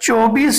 24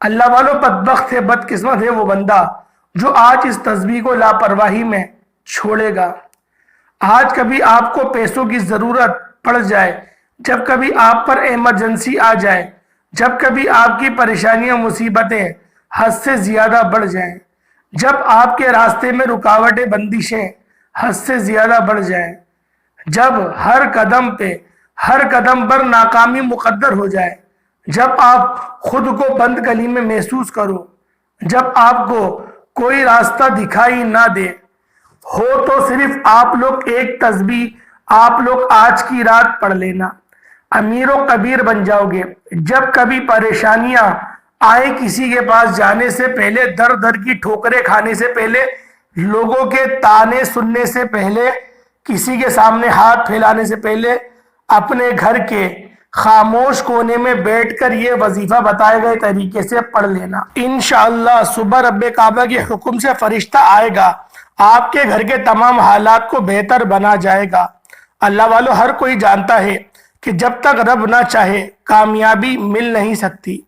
اللہ والوں بدبخت ہے، بدقسمت ہے وہ بندہ جو آج اس تسبیح کو لاپرواہی میں چھوڑے گا۔ آج کبھی آپ کو پیسوں کی ضرورت پڑ جائے، جب کبھی آپ پر ایمرجنسی آ جائے، جب کبھی آپ کی پریشانیاں مصیبتیں حد سے زیادہ بڑھ جائیں، جب آپ کے راستے میں رکاوٹیں بندشیں حد سے زیادہ بڑھ جائیں، جب ہر قدم پر ناکامی مقدر ہو جائے، جب آپ خود کو بند گلی میں محسوس کرو، جب آپ کو کوئی راستہ دکھائی نہ دے، ہو تو صرف آپ لوگ ایک تسبیح آپ لوگ آج کی رات پڑھ لینا، امیر و کبیر بن جاؤ گے۔ جب کبھی پریشانیاں آئے، کسی کے پاس جانے سے پہلے، در در کی ٹھوکریں کھانے سے پہلے، لوگوں کے تانے سننے سے پہلے، کسی کے سامنے ہاتھ پھیلانے سے پہلے، اپنے گھر کے خاموش کونے میں بیٹھ کر یہ وظیفہ بتائے گئے طریقے سے پڑھ لینا۔ انشاءاللہ صبح رب کعبہ کے حکم سے فرشتہ آئے گا، آپ کے گھر کے تمام حالات کو بہتر بنا جائے گا۔ اللہ والو، ہر کوئی جانتا ہے کہ جب تک رب نہ چاہے کامیابی مل نہیں سکتی،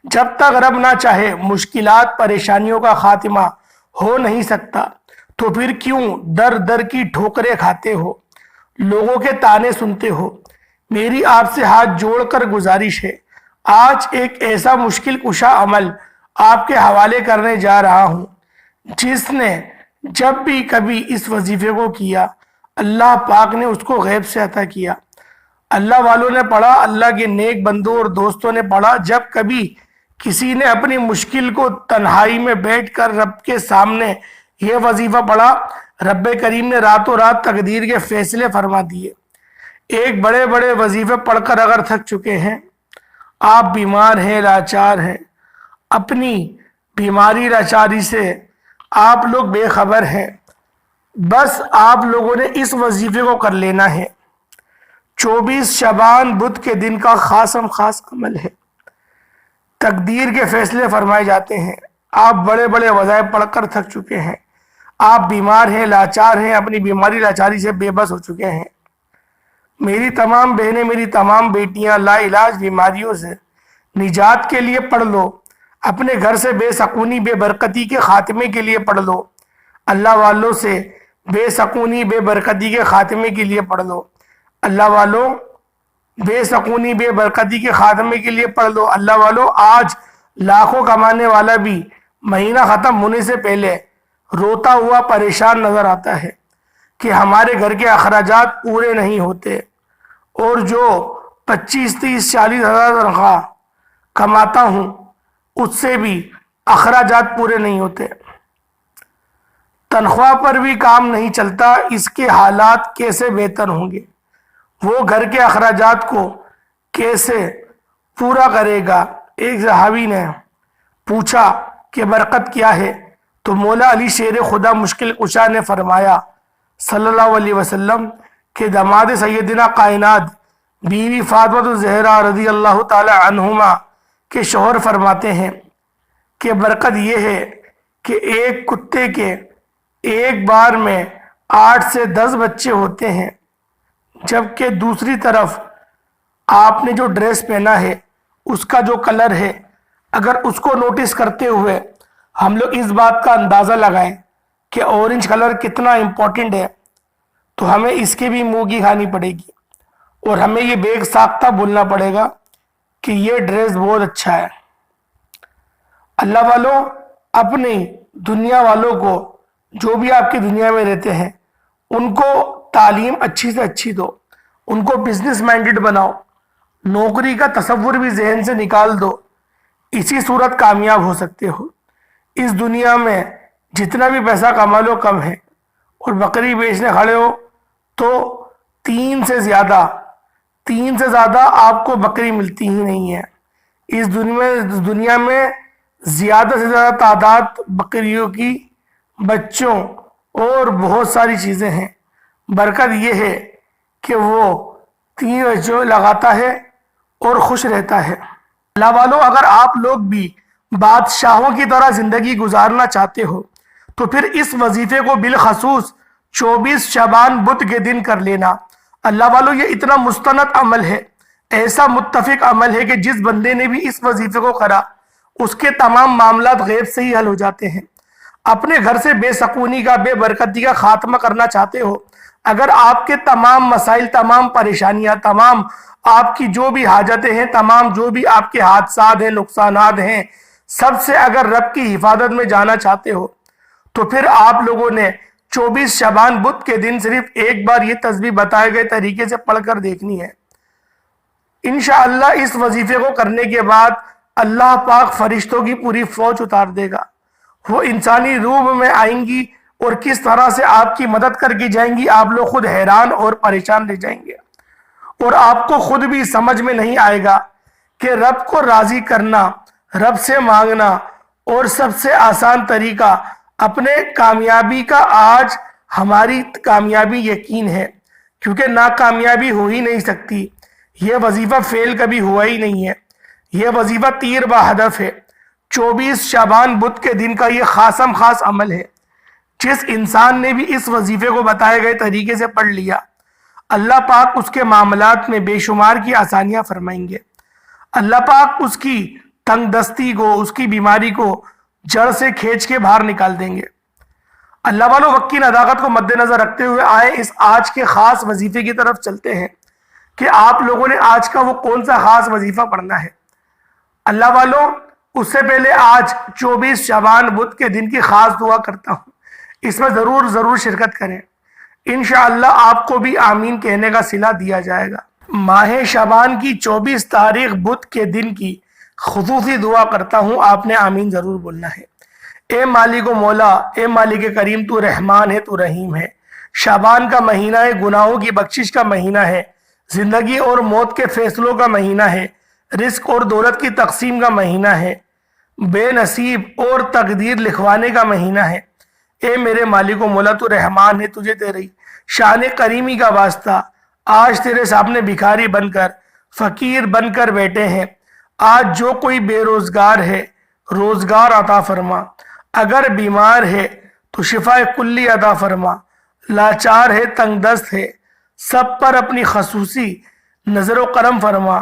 جب تک رب نہ چاہے مشکلات پریشانیوں کا خاتمہ ہو نہیں سکتا، تو پھر کیوں در در کی ٹھوکریں کھاتے ہو، لوگوں کے تانے سنتے ہو؟ میری آپ سے ہاتھ جوڑ کر گزارش ہے، آج ایک ایسا مشکل کشا عمل آپ کے حوالے کرنے جا رہا ہوں، جس نے جب بھی کبھی اس وظیفے کو کیا، اللہ پاک نے اس کو غیب سے عطا کیا۔ اللہ والوں نے پڑھا، اللہ کے نیک بندوں اور دوستوں نے پڑھا، جب کبھی کسی نے اپنی مشکل کو تنہائی میں بیٹھ کر رب کے سامنے یہ وظیفہ پڑھا، رب کریم نے راتوں رات تقدیر کے فیصلے فرما دیے۔ ایک بڑے بڑے وظیفے پڑھ کر اگر تھک چکے ہیں، آپ بیمار ہیں، لاچار ہیں، اپنی بیماری لاچاری سے آپ لوگ بے خبر ہیں، بس آپ لوگوں نے اس وظیفے کو کر لینا ہے۔ 24 شعبان بدھ کے دن کا خاص عمل ہے، تقدیر کے فیصلے فرمائے جاتے ہیں۔ آپ بڑے بڑے وظائف پڑھ کر تھک چکے ہیں، آپ بیمار ہیں، لاچار ہیں، اپنی بیماری لاچاری سے بے بس ہو چکے ہیں۔ میری تمام بہنیں، میری تمام بیٹیاں، لا علاج بیماریوں سے نجات کے لیے پڑھ لو، اپنے گھر سے بے سکونی بے برکتی کے خاتمے کے لیے پڑھ لو، اللہ والوں سے بے سکونی بے برکتی کے خاتمے کے لیے پڑھ لو، اللہ والوں بے سکونی بے برکتی کے خاتمے کے لیے پڑھ لو۔ اللہ والوں، آج لاکھوں کمانے والا بھی مہینہ ختم ہونے سے پہلے روتا ہوا پریشان نظر آتا ہے کہ ہمارے گھر کے اخراجات پورے نہیں ہوتے، اور جو 25 30 40 ہزار تنخواہ کماتا ہوں اس سے بھی اخراجات پورے نہیں ہوتے، تنخواہ پر بھی کام نہیں چلتا، اس کے حالات کیسے بہتر ہوں گے؟ وہ گھر کے اخراجات کو کیسے پورا کرے گا؟ ایک صحابی نے پوچھا کہ برکت کیا ہے؟ تو مولا علی شیر خدا مشکل کشا نے فرمایا صلی اللہ علیہ وسلم کہ داماد سیدنا کائنات بیوی فاطمہ الزہرا رضی اللہ تعالی عنہما کے شوہر فرماتے ہیں کہ برکت یہ ہے کہ ایک کتے کے ایک بار میں 8 سے 10 بچے ہوتے ہیں، جبکہ دوسری طرف آپ نے جو ڈریس پہنا ہے اس کا جو کلر ہے، اگر اس کو نوٹس کرتے ہوئے ہم لوگ اس بات کا اندازہ لگائیں کہ اورنج کلر کتنا امپورٹنٹ ہے، تو ہمیں اس کے بھی منہ کی کھانی پڑے گی، اور ہمیں یہ بیگ ساختہ بولنا پڑے گا کہ یہ ڈریس بہت اچھا ہے۔ اللہ والوں، اپنی دنیا والوں کو، جو بھی آپ کی دنیا میں رہتے ہیں، ان کو تعلیم اچھی سے اچھی دو، ان کو بزنس مائنڈڈ بناؤ، نوکری کا تصور بھی ذہن سے نکال دو، اسی صورت کامیاب ہو سکتے ہو۔ اس دنیا میں جتنا بھی پیسہ کما لو کم ہے، اور بکری بیچنے کھڑے ہو تو 3 سے زیادہ آپ کو بکری ملتی ہی نہیں ہے۔ اس دنیا میں زیادہ سے زیادہ تعداد بکریوں کی، بچوں اور بہت ساری چیزیں ہیں۔ برکت یہ ہے کہ وہ 3 بچوں لگاتا ہے اور خوش رہتا ہے۔ اللہ والوں، اگر آپ لوگ بھی بادشاہوں کی طرح زندگی گزارنا چاہتے ہو تو پھر اس وظیفے کو بالخصوص 24 شعبان بدھ کے دن کر لینا۔ اللہ والوں، یہ اتنا مستند عمل ہے، ایسا متفق عمل ہے کہ جس بندے نے بھی اس وظیفے کو کرا اس کے تمام معاملات غیب سے ہی حل ہو جاتے ہیں۔ اپنے گھر سے بے سکونی کا، بے برکتی کا خاتمہ کرنا چاہتے ہو، اگر آپ کے تمام مسائل، تمام پریشانیاں، تمام آپ کی جو بھی حاجتیں ہیں، تمام جو بھی آپ کے حادثات ہیں، نقصانات ہیں، سب سے اگر رب کی حفاظت میں جانا چاہتے ہو تو پھر آپ لوگوں نے 24 شعبان بدھ کے دن صرف ایک بار یہ تسبیح بتائے گئے طریقے سے پڑھ کر دیکھنی ہے۔ انشاءاللہ اس وظیفے کو کرنے کے بعد اللہ پاک فرشتوں کی پوری فوج اتار دے گا، وہ انسانی روح میں آئیں گی اور کس طرح سے آپ کی مدد کر کے جائیں گی، آپ لوگ خود حیران اور پریشان رہ جائیں گے، اور آپ کو خود بھی سمجھ میں نہیں آئے گا کہ رب کو راضی کرنا، رب سے مانگنا اور سب سے آسان طریقہ اپنے کامیابی کا آج ہماری کامیابی یقین ہے، کیونکہ ناکامیابی ہو ہی نہیں سکتی۔ یہ وظیفہ فیل کبھی ہوا ہی نہیں ہے، یہ وظیفہ تیر با ہدف ہے۔ 24 شعبان بدھ کے دن کا یہ خاصم خاص عمل ہے۔ جس انسان نے بھی اس وظیفے کو بتائے گئے طریقے سے پڑھ لیا، اللہ پاک اس کے معاملات میں بے شمار کی آسانیاں فرمائیں گے۔ اللہ پاک اس کی تنگ دستی کو، اس کی بیماری کو جڑ سے کھینچ کے باہر نکال دیں گے۔ اللہ والوں، وقت کی نداقت کو مد نظر رکھتے ہوئے آئے اس آج کے خاص وظیفے کی طرف چلتے ہیں کہ آپ لوگوں نے آج کا وہ کون سا خاص وظیفہ پڑھنا ہے۔ اللہ والوں، اس سے پہلے آج 24 شعبان بدھ کے دن کی خاص دعا کرتا ہوں، اس میں ضرور شرکت کریں، انشاءاللہ آپ کو بھی آمین کہنے کا صلہ دیا جائے گا۔ ماہ شعبان کی 24 تاریخ بدھ کے دن کی خصوصی دعا کرتا ہوں، آپ نے آمین ضرور بولنا ہے۔ اے مالک و مولا، اے مالک کریم، تو رحمان ہے، تو رحیم ہے۔ شعبان کا مہینہ ہے، گناہوں کی بخشش کا مہینہ ہے، زندگی اور موت کے فیصلوں کا مہینہ ہے، رزق اور دولت کی تقسیم کا مہینہ ہے، بے نصیب اور تقدیر لکھوانے کا مہینہ ہے۔ اے میرے مالک و مولا، تو رحمان ہے، تجھے تیری شان کریمی کا واسطہ آج تیرے سامنے بھکاری بن کر، فقیر بن کر بیٹھے ہیں۔ آج جو کوئی بے روزگار ہے، روزگار عطا فرما، اگر بیمار ہے تو شفا کلی عطا فرما، لاچار ہے، تنگ دست ہے، سب پر اپنی خصوصی نظر و کرم فرما،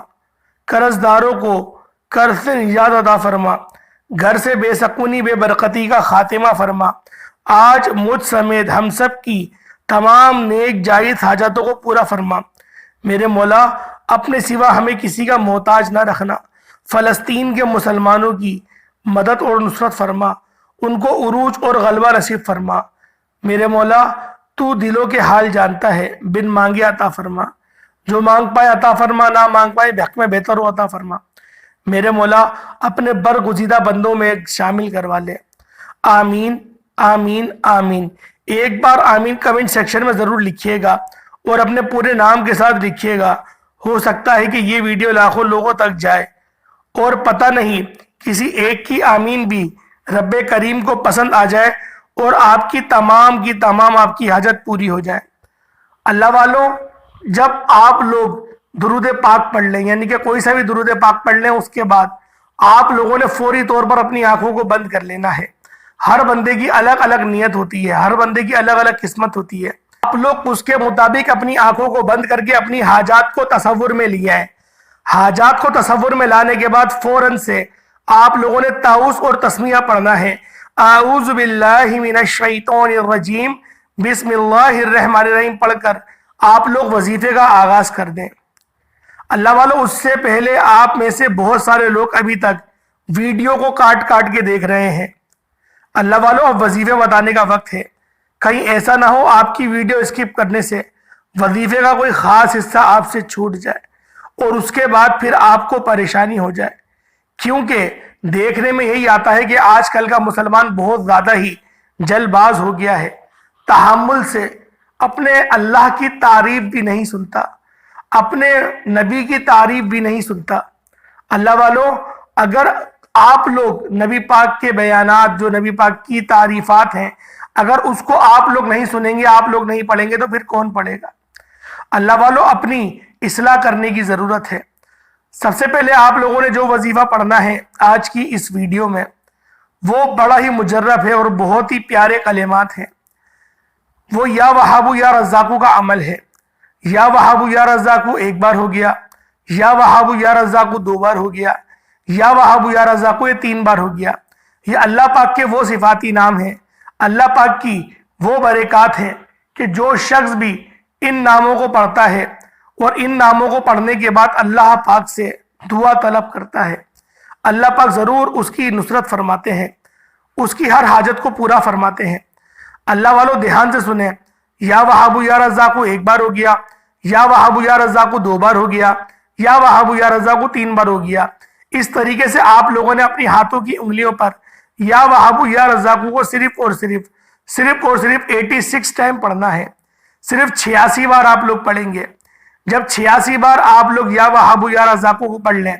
قرض داروں کو قرض سے نجات عطا فرما، گھر سے بے سکونی، بے برکتی کا خاتمہ فرما۔ آج مجھ سمیت ہم سب کی تمام نیک جائز حاجتوں کو پورا فرما۔ میرے مولا، اپنے سوا ہمیں کسی کا محتاج نہ رکھنا۔ فلسطین کے مسلمانوں کی مدد اور نصرت فرما، ان کو عروج اور غلبہ نصیب فرما۔ میرے مولا، تو دلوں کے حال جانتا ہے، بن مانگے عطا فرما، جو مانگ پائے عطا فرما، نہ مانگ پائے حق میں بہتر ہو عطا فرما۔ میرے مولا، اپنے برگزیدہ بندوں میں شامل کروا لے۔ آمین آمین آمین۔ ایک بار آمین کمنٹ سیکشن میں ضرور لکھیے گا اور اپنے پورے نام کے ساتھ لکھیے گا۔ ہو سکتا ہے کہ یہ ویڈیو لاکھوں لوگوں تک جائے اور پتہ نہیں کسی ایک کی آمین بھی رب کریم کو پسند آ جائے اور آپ کی تمام آپ کی حاجت پوری ہو جائے۔ اللہ والوں، جب آپ لوگ درود پاک پڑھ لیں، یعنی کہ کوئی سا بھی درود پاک پڑھ لیں، اس کے بعد آپ لوگوں نے فوری طور پر اپنی آنکھوں کو بند کر لینا ہے۔ ہر بندے کی الگ الگ نیت ہوتی ہے، ہر بندے کی الگ الگ قسمت ہوتی ہے۔ آپ لوگ اس کے مطابق اپنی آنکھوں کو بند کر کے اپنی حاجات کو تصور میں لیا ہے۔ حاجات کو تصور میں لانے کے بعد فوراً سے آپ لوگوں نے تعوذ اور تسمیہ پڑھنا ہے۔ اعوذ باللہ من الشیطان الرجیم، بسم اللہ الرحمن الرحیم پڑھ کر آپ لوگ وظیفے کا آغاز کر دیں۔ اللہ والوں، اس سے پہلے آپ میں سے بہت سارے لوگ ابھی تک ویڈیو کو کاٹ کے دیکھ رہے ہیں۔ اللہ والوں، اب وظیفے بتانے کا وقت ہے، کہیں ایسا نہ ہو آپ کی ویڈیو اسکپ کرنے سے وظیفے کا کوئی خاص حصہ آپ سے چھوٹ جائے اور اس کے بعد پھر آپ کو پریشانی ہو جائے، کیونکہ دیکھنے میں یہی آتا ہے کہ آج کل کا مسلمان بہت زیادہ ہی جلد باز ہو گیا ہے، تحمل سے اپنے اللہ کی تعریف بھی نہیں سنتا، اپنے نبی کی تعریف بھی نہیں سنتا۔ اللہ والوں، اگر آپ لوگ نبی پاک کے بیانات، جو نبی پاک کی تعریفات ہیں، اگر اس کو آپ لوگ نہیں سنیں گے، آپ لوگ نہیں پڑھیں گے تو پھر کون پڑھے گا؟ اللہ والوں، اپنی اصلاح کرنے کی ضرورت ہے۔ سب سے پہلے آپ لوگوں نے جو وظیفہ پڑھنا ہے آج کی اس ویڈیو میں، وہ بڑا ہی مجرب ہے اور بہت ہی پیارے کلمات ہیں۔ وہ یا وہابو یا رزاقو کا عمل ہے۔ یا وہابو یا رزاقو ایک بار ہو گیا، یا وہابو یا رزاقو دو بار ہو گیا، یا وہاب یا رزاق، یہ 3 بار ہو گیا۔ یہ اللہ پاک کے وہ صفاتی نام ہیں، اللہ پاک کی وہ برکات ہیں کہ جو شخص بھی ان ناموں کو پڑھتا ہے اور ان ناموں کو پڑھنے کے بعد اللہ پاک سے دعا طلب کرتا ہے، اللہ پاک ضرور اس کی نصرت فرماتے ہیں، اس کی ہر حاجت کو پورا فرماتے ہیں۔ اللہ والوں دھیان سے سنیں، یا وہاب یا رزاق 1 بار ہو گیا، یا وہاب یا رزاق 2 بار ہو گیا، یا وہاب یا رزاق 3 بار ہو گیا۔ اس طریقے سے آپ لوگوں نے اپنی ہاتھوں کی انگلیوں پر یا وہاب یا رزاق کو صرف اور صرف 86 ٹائم پڑھنا ہے۔ صرف 86 بار آپ لوگ پڑھیں گے۔ جب 86 بار آپ لوگ یا وہاب یا رزاق کو پڑھ لیں،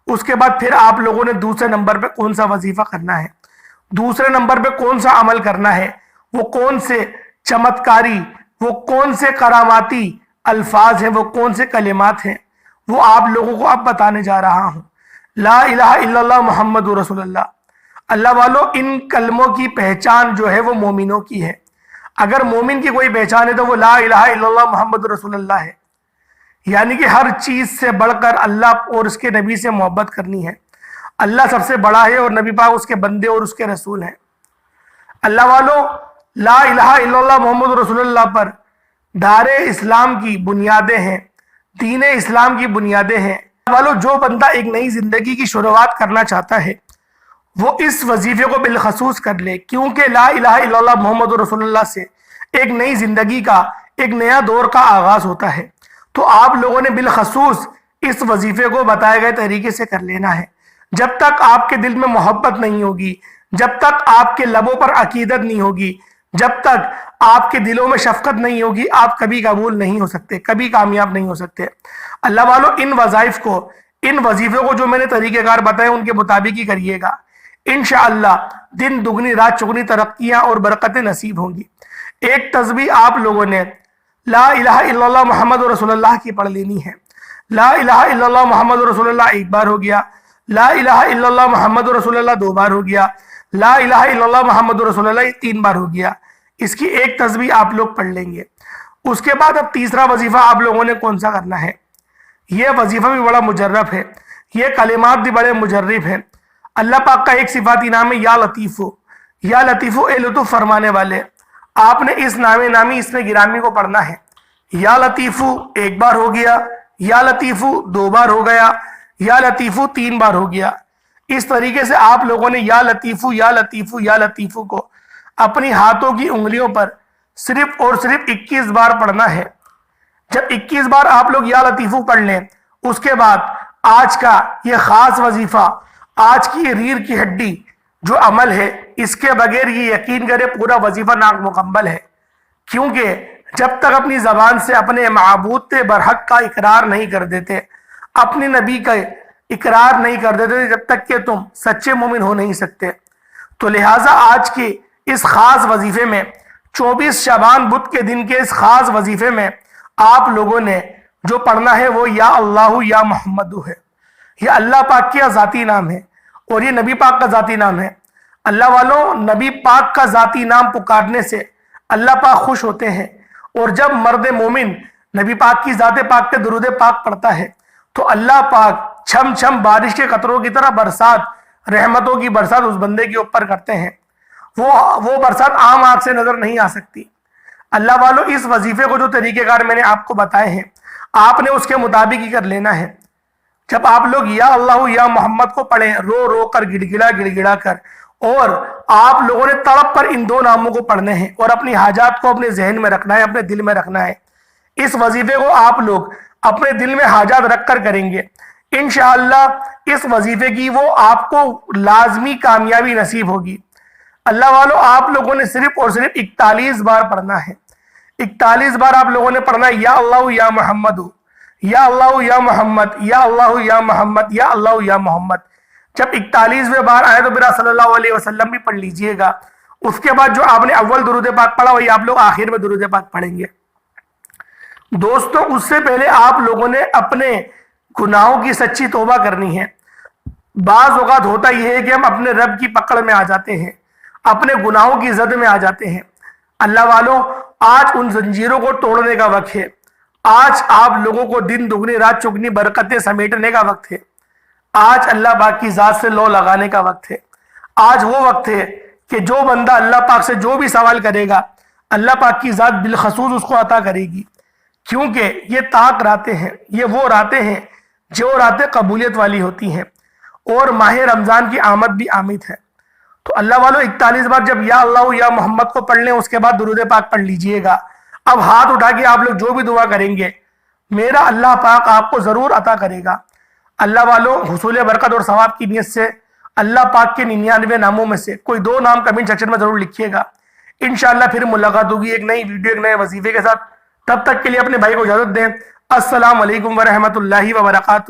اس کے بعد پھر آپ لوگوں نے دوسرے نمبر پہ کون سا وظیفہ کرنا ہے، دوسرے نمبر پہ کون سا عمل کرنا ہے، وہ کون سے چمتکاری، وہ کون سے کراماتی الفاظ ہیں، وہ کون سے کلمات ہیں، وہ آپ لوگوں کو اب بتانے جا رہا ہوں۔ لا الہ الا اللہ محمد رسول اللہ۔ اللہ والوں، ان کلموں کی پہچان جو ہے وہ مومنوں کی ہے۔ اگر مومن کی کوئی پہچان ہے تو وہ لا الہ الا اللہ محمد رسول اللہ ہے، یعنی کہ ہر چیز سے بڑھ کر اللہ اور اس کے نبی سے محبت کرنی ہے۔ اللہ سب سے بڑا ہے اور نبی پاک اس کے بندے اور اس کے رسول ہیں۔ اللہ والوں، لا الہ الا اللہ محمد رسول اللہ پر دار اسلام کی بنیادیں ہیں، دین اسلام کی بنیادیں ہیں۔ اللہ والوں، جو بندہ ایک نئی زندگی کی شروعات کرنا چاہتا ہے وہ اس وظیفے کو بالخصوص کر لے، کیونکہ لا الہ الا اللہ محمد رسول اللہ سے ایک نئی زندگی کا، ایک نیا دور کا آغاز ہوتا ہے۔ تو آپ لوگوں نے بالخصوص اس وظیفے کو بتائے گئے طریقے سے کر لینا ہے۔ جب تک آپ کے دل میں محبت نہیں ہوگی، جب تک آپ کے لبوں پر عقیدت نہیں ہوگی، جب تک آپ کے دلوں میں شفقت نہیں ہوگی، آپ کبھی قبول نہیں ہو سکتے، کبھی کامیاب نہیں ہو سکتے۔ اللہ والوں، ان وظائف کو، ان وظیفوں کو جو میں نے طریقہ کار بتائے ان کے مطابق ہی کریے گا، انشاءاللہ دن دگنی رات چگنی ترقیاں اور برکتیں نصیب ہوں گی۔ ایک تسبیح آپ لوگوں نے لا الہ الا اللہ محمد رسول اللہ کی پڑھ لینی ہے۔ لا الہ الا اللہ محمد رسول اللہ 1 بار ہو گیا، لا الہ الا اللہ محمد رسول اللہ 2 بار ہو گیا، لا الہ الا اللہ محمد رسول اللہ 3 بار ہو گیا۔ اس کی ایک تسبیح آپ لوگ پڑھ لیں گے۔ اس کے بعد اب تیسرا وظیفہ آپ لوگوں نے کون سا کرنا ہے؟ یہ وظیفہ بھی بڑا مجرب ہے، یہ کلمات بھی بڑے مجرب ہیں۔ اللہ پاک کا ایک صفاتی نام ہے یا لطیفو، یا لطیفو اے لطف فرمانے والے۔ آپ نے اس نامی اس میں گرامی کو پڑھنا ہے۔ یا لطیفو 1 بار ہو گیا، یا لطیفو 2 بار ہو گیا، یا لطیفو 3 بار ہو گیا۔ اس طریقے سے آپ لوگوں نے یا لطیفو یا لطیفو یا لطیفو کو اپنی ہاتھوں کی انگلیوں پر صرف اور صرف 21 بار پڑھنا ہے۔ جب 21 بار آپ لوگ یا لطیفو پڑھ لیں، اس کے بعد آج کا یہ خاص وظیفہ، آج کی یہ ریڑھ کی ہڈی جو عمل ہے، اس کے بغیر یہ یقین کرے پورا وظیفہ نامکمل ہے۔ کیونکہ جب تک اپنی زبان سے اپنے معبود برحق کا اقرار نہیں کر دیتے، اپنے نبی کا اقرار نہیں کر دیتے، جب تک کہ تم سچے مومن ہو نہیں سکتے۔ تو لہٰذا آج کے اس خاص وظیفے میں، 24 شعبان بدھ کے دن کے اس خاص وظیفے میں آپ لوگوں نے جو پڑھنا ہے وہ یا اللہ یا محمد ہے۔ یہ اللہ پاک کا ذاتی نام ہے اور یہ نبی پاک کا ذاتی نام ہے۔ اللہ والوں، نبی پاک کا ذاتی نام پکارنے سے اللہ پاک خوش ہوتے ہیں، اور جب مرد مومن نبی پاک کی ذات پاک پہ درود پاک پڑھتا ہے تو اللہ پاک چھم چھم بارش کے قطروں کی طرح برسات، رحمتوں کی برسات اس بندے کے اوپر کرتے ہیں۔ وہ برسات عام آنکھ سے نظر نہیں آ سکتی۔ اللہ والوں، اس وظیفے کو جو طریقہ کار میں نے آپ کو بتائے ہیں، آپ نے اس کے مطابق ہی کر لینا ہے۔ جب آپ لوگ یا اللہ یا محمد کو پڑھیں، رو رو کر، گڑ گڑا کر، اور آپ لوگوں نے تڑپ پر ان 2 ناموں کو پڑھنے ہیں اور اپنی حاجات کو اپنے ذہن میں رکھنا ہے، اپنے دل میں رکھنا ہے۔ اس وظیفے کو آپ لوگ اپنے دل میں حاجات رکھ کر کریں گے، انشاءاللہ اس وظیفے کی وہ آپ کو لازمی کامیابی نصیب ہوگی۔ اللہ والوں، آپ لوگوں نے صرف اور صرف 41 بار پڑھنا ہے۔ 41 بار آپ لوگوں نے پڑھنا ہے یا اللہ یا محمد، یا اللہ یا محمد، یا اللہ یا محمد، یا اللہ یا محمد۔ جب 41ویں بار آئے تو پھر صلی اللہ علیہ وسلم بھی پڑھ لیجئے گا۔ اس کے بعد جو آپ نے اول درود پاک پڑھا وہی آپ لوگ آخر میں درود پاک پڑھیں گے۔ دوستوں، اس سے پہلے آپ لوگوں نے اپنے گناہوں کی سچی توبہ کرنی ہے۔ بعض اوقات ہوتا یہ ہے کہ ہم اپنے رب کی پکڑ میں آ جاتے ہیں، اپنے گناہوں کی زد میں آ جاتے ہیں۔ اللہ والوں، آج ان زنجیروں کو توڑنے کا وقت ہے۔ آج آپ لوگوں کو دن دگنی رات چگنی برکتیں سمیٹنے کا وقت ہے۔ آج اللہ پاک کی ذات سے لو لگانے کا وقت ہے. آج وہ وقت ہے کہ جو بندہ اللہ پاک سے جو بھی سوال کرے گا اللہ پاک کی ذات بالخصوص اس کو عطا کرے گی. کیونکہ یہ طاق راتیں ہیں, یہ وہ راتیں ہیں جو راتیں قبولیت والی ہوتی ہیں, اور ماہ رمضان کی آمد بھی آمد ہے. تو اللہ والوں 41 بار جب یا اللہ یا محمد کو پڑھ لیں, اس کے بعد درود پاک پڑھ لیجئے گا. اب ہاتھ اٹھا کے آپ لوگ جو بھی دعا کریں گے میرا اللہ پاک آپ کو ضرور عطا کرے گا. اللہ والوں حصول برکت اور ثواب کی نیت سے اللہ پاک کے 99 ناموں میں سے کوئی 2 نام کمنٹ سیکشن میں ضرور لکھیے گا. انشاءاللہ پھر ملاقات ہوگی ایک نئی ویڈیو ایک نئے وظیفے کے ساتھ. تب تک کے لیے اپنے بھائی کو اجازت دیں. السلام علیکم ورحمۃ اللہ وبرکاتہ.